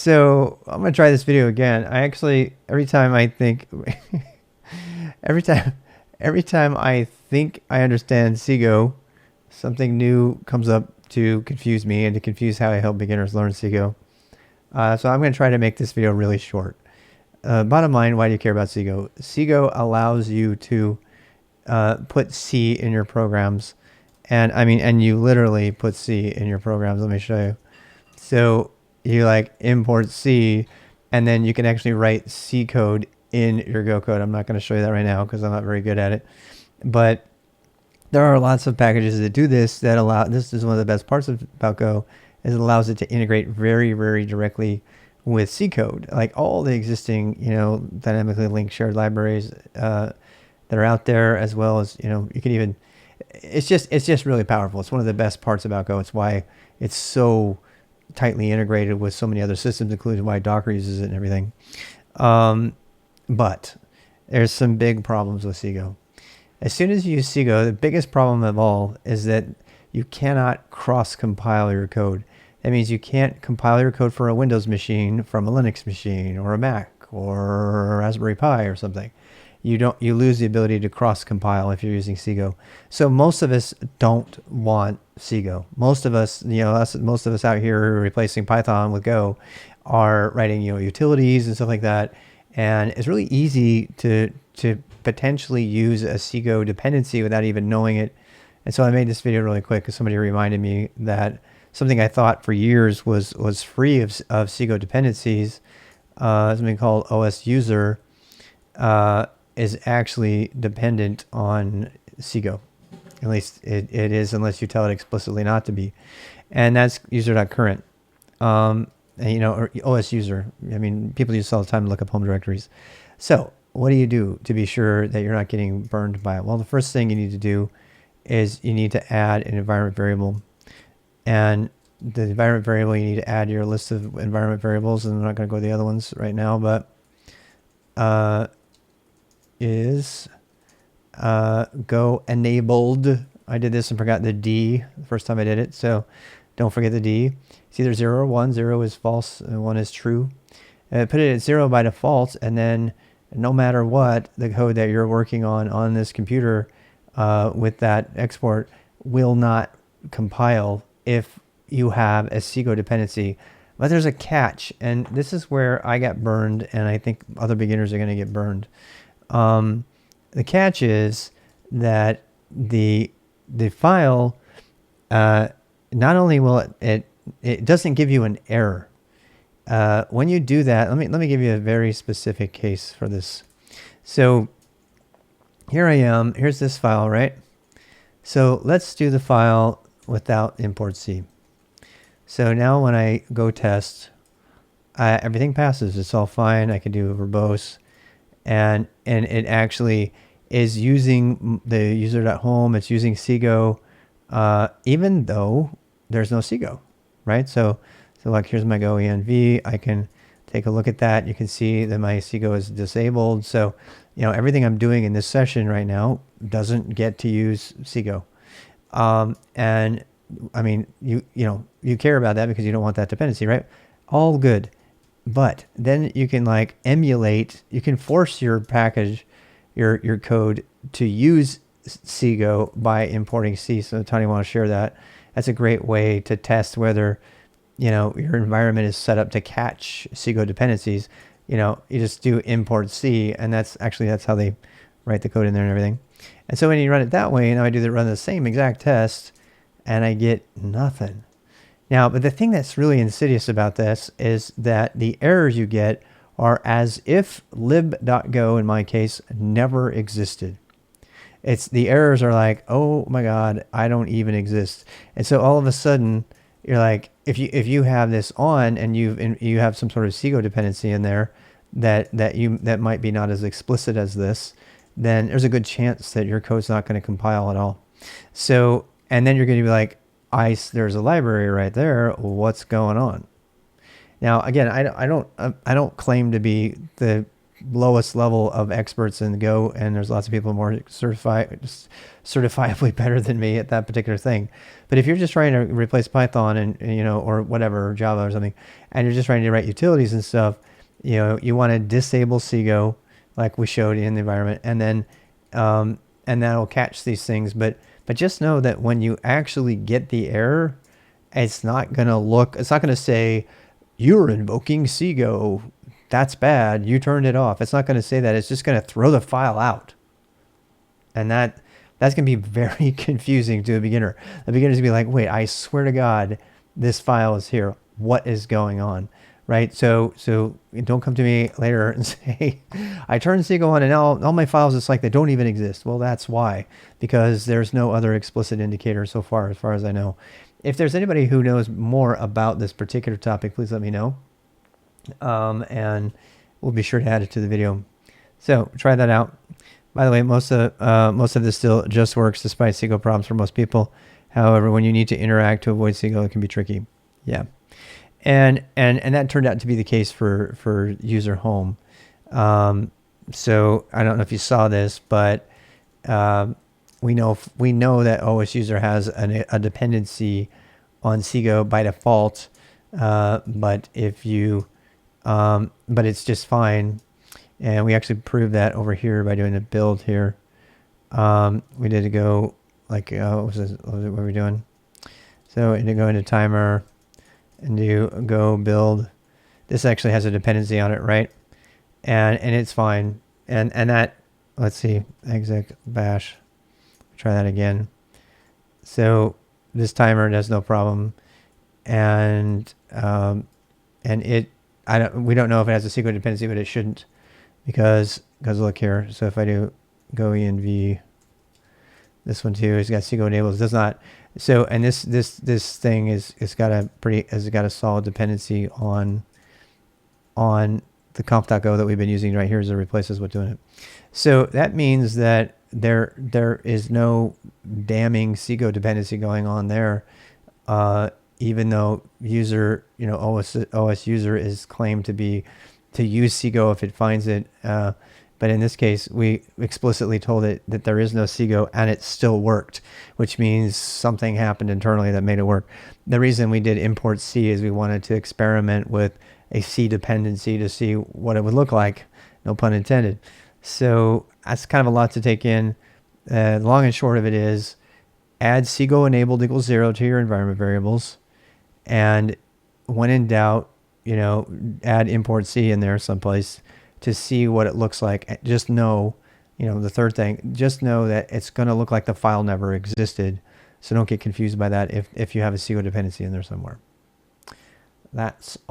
So I'm gonna try this video again. I actually every time I think every time every time I think I understand CGO, something new comes up to confuse me and to confuse how I help beginners learn CGO. So I'm gonna try to make this video really short. Bottom line, why do you care about CGO? CGO allows you to put C in your programs, and you literally put C in your programs. Let me show you. So you like import C, and then you can actually write C code in your Go code. I'm not going to show you that right now because I'm not very good at it, but there are lots of packages that do this that allow. This is one of the best parts about Go, is it allows it to integrate very, very directly with C code, like all the existing, dynamically linked shared libraries that are out there, as well as, you can even. It's just really powerful. It's one of the best parts about Go. It's why it's so tightly integrated with so many other systems, including why Docker uses it and everything. But there's some big problems with CGO. As soon as you use CGO, the biggest problem of all is that you cannot cross-compile your code. That means you can't compile your code for a Windows machine from a Linux machine or a Mac or a Raspberry Pi or something. You lose the ability to cross-compile if you're using CGO. So most of us don't want CGO. Most of us, most of us out here who are replacing Python with Go are writing, utilities and stuff like that. And it's really easy to potentially use a CGO dependency without even knowing it. And so I made this video really quick because somebody reminded me that something I thought for years was free of CGO dependencies, something called OS user, is actually dependent on CGO. At least it is, unless you tell it explicitly not to be. And that's user.current. Or OS user. I mean, people use this all the time to look up home directories. So what do you do to be sure that you're not getting burned by it? Well, the first thing you need to do is you need to add an environment variable. And the environment variable, you need to add your list of environment variables. And I'm not going to go to the other ones right now, but is Go enabled. I did this and forgot the D the first time I did it, so don't forget the D. It's either 0 or 1. 0 is false and 1 is true. Put it at 0 by default, and then no matter what, the code that you're working on this computer with that export will not compile if you have a CGO dependency. But there's a catch, and this is where I got burned, and I think other beginners are going to get burned. The catch is that the file, not only will it doesn't give you an error. When you do that, let me give you a very specific case for this. So here I am. Here's this file, right? So let's do the file without import C. So now when I go test, everything passes. It's all fine. I can do verbose. And it actually is using the user.home. It's using CGO, even though there's no CGO, right? So like here's my Go env. I can take a look at that. You can see that my CGO is disabled. So everything I'm doing in this session right now doesn't get to use CGO. And I mean, you care about that because you don't want that dependency, right? All good. But then you can emulate, you can force your package, your code to use CGO by importing C. So Tony, want to share that. That's a great way to test whether, your environment is set up to catch CGO dependencies. You just do import C, and that's how they write the code in there and everything. And so when you run it that way, now I run the same exact test, and I get nothing. Now, but the thing that's really insidious about this is that the errors you get are as if lib.go, in my case, never existed. The errors are like, oh my God, I don't even exist. And so all of a sudden, you're like, if you have this on and you have some sort of CGO dependency in there that might be not as explicit as this, then there's a good chance that your code's not going to compile at all. So, and then you're going to be like, there's a library right there. What's going on? Now, again, I don't claim to be the lowest level of experts in Go, and there's lots of people more certifiably better than me at that particular thing. But if you're just trying to replace Python and or whatever, or Java or something, and you're just trying to write utilities and stuff, you want to disable CGO like we showed in the environment, and then and that'll catch these things. But just know that when you actually get the error, it's not going to say you're invoking CGO. That's bad. You turned it off. It's not going to say that. It's just going to throw the file out. And that's going to be very confusing to a beginner. The beginner's going to be like, wait, I swear to God, this file is here. What is going on? Right? So don't come to me later and say, I turned CGO on and now all my files, it's like they don't even exist. Well, that's why, because there's no other explicit indicator so far as I know. If there's anybody who knows more about this particular topic, please let me know. And we'll be sure to add it to the video. So try that out. By the way, most of this still just works despite CGO problems for most people. However, when you need to interact to avoid CGO, it can be tricky. Yeah. And that turned out to be the case for user home. So I don't know if you saw this, but we know that OS user has a dependency on CGO by default. But if you but it's just fine, and we actually proved that over here by doing a build here. We did a go like what were we doing? So we did go into timer and do go build. This actually has a dependency on it, right? And it's fine. And that, let's see, exec bash. Try that again. So this timer does no problem, and we don't know if it has a CGO dependency, but it shouldn't, because look here. So if I do go env, this one too, it's got CGO enabled. It does not. So, and this thing has got a solid dependency on the conf.go that we've been using right here as it replaces what's doing it. So that means that there is no damning CGO dependency going on there, even though user, OS user is claimed to use CGO if it finds it. But in this case, we explicitly told it that there is no CGO, and it still worked, which means something happened internally that made it work. The reason we did import C is we wanted to experiment with a C dependency to see what it would look like, no pun intended. So that's kind of a lot to take in. Long and short of it is, add CGO enabled equals 0 to your environment variables, and when in doubt, add import C in there someplace to see what it looks like. Just know, the third thing, just know that it's going to look like the file never existed. So don't get confused by that if you have a CGO dependency in there somewhere. That's all.